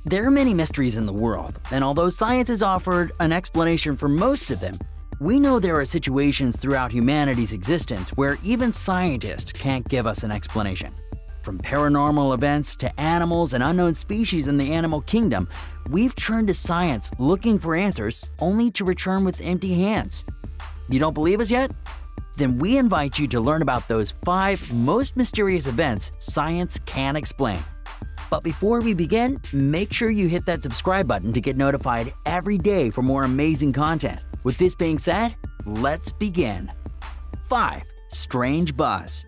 There are many mysteries in the world, and although science has offered an explanation for most of them, we know there are situations throughout humanity's existence where even scientists can't give us an explanation. From paranormal events to animals and unknown species in the animal kingdom, we've turned to science looking for answers only to return with empty hands. You don't believe us yet? Then we invite you to learn about those 5 most mysterious events science can't explain. But before we begin, make sure you hit that subscribe button to get notified every day for more amazing content. With this being said, let's begin. 5. Strange buzz.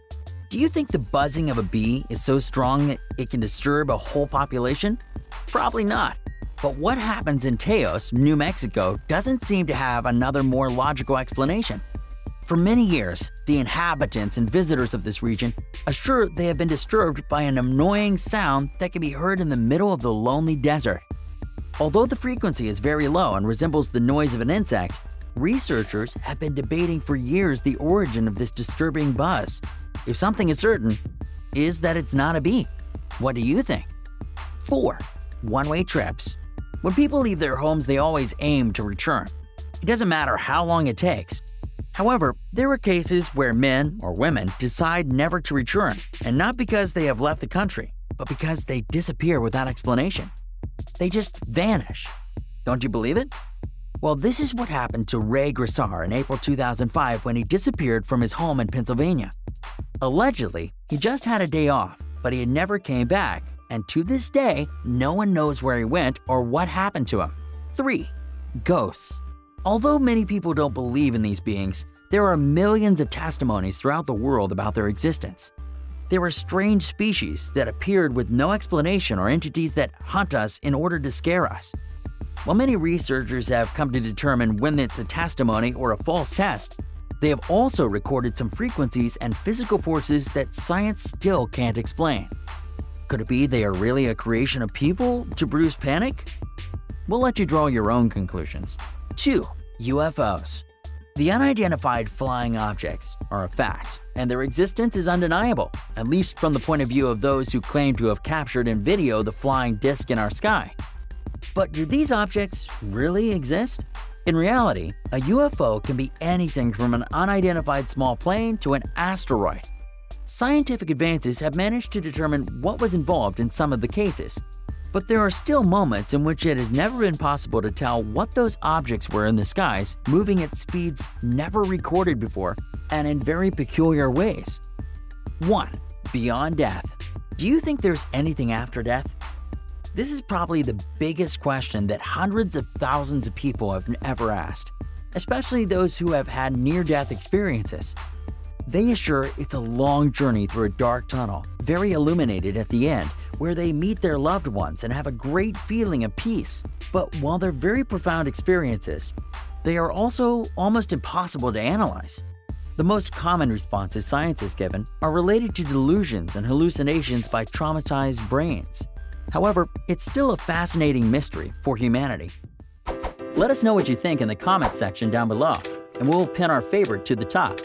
Do you think the buzzing of a bee is so strong that it can disturb a whole population? Probably not. But what happens in Taos, New Mexico doesn't seem to have another more logical explanation. For many years, the inhabitants and visitors of this region assure they have been disturbed by an annoying sound that can be heard in the middle of the lonely desert. Although the frequency is very low and resembles the noise of an insect, researchers have been debating for years the origin of this disturbing buzz. If something is certain, is that it's not a bee. What do you think? 4. One-way trips. When people leave their homes, they always aim to return. It doesn't matter how long it takes. However, there are cases where men or women decide never to return, and not because they have left the country, but because they disappear without explanation. They just vanish. Don't you believe it? Well, this is what happened to Ray Grissar in April 2005 when he disappeared from his home in Pennsylvania. Allegedly, he just had a day off, but he never came back, and to this day, no one knows where he went or what happened to him. 3. Ghosts. Although many people don't believe in these beings, there are millions of testimonies throughout the world about their existence. There are strange species that appeared with no explanation or entities that hunt us in order to scare us. While many researchers have come to determine when it's a testimony or a false test, they have also recorded some frequencies and physical forces that science still can't explain. Could it be they are really a creation of people to produce panic? We'll let you draw your own conclusions. 2. UFOs. The unidentified flying objects are a fact, and their existence is undeniable, at least from the point of view of those who claim to have captured in video the flying disc in our sky. But do these objects really exist? In reality, a UFO can be anything from an unidentified small plane to an asteroid. Scientific advances have managed to determine what was involved in some of the cases. But there are still moments in which it has never been possible to tell what those objects were in the skies, moving at speeds never recorded before and in very peculiar ways. 1. Beyond death. Do you think there's anything after death? This is probably the biggest question that hundreds of thousands of people have ever asked, especially those who have had near-death experiences. They assure it's a long journey through a dark tunnel, very illuminated at the end, where they meet their loved ones and have a great feeling of peace. But while they're very profound experiences, they are also almost impossible to analyze. The most common responses science has given are related to delusions and hallucinations by traumatized brains. However, it's still a fascinating mystery for humanity. Let us know what you think in the comments section down below, and we'll pin our favorite to the top.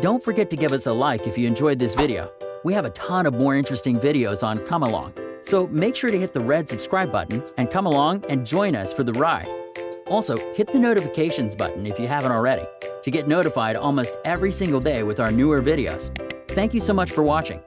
Don't forget to give us a like if you enjoyed this video. We have a ton of more interesting videos on Come Along, so make sure to hit the red subscribe button and come along and join us for the ride. Also, hit the notifications button if you haven't already to get notified almost every single day with our newer videos. Thank you so much for watching.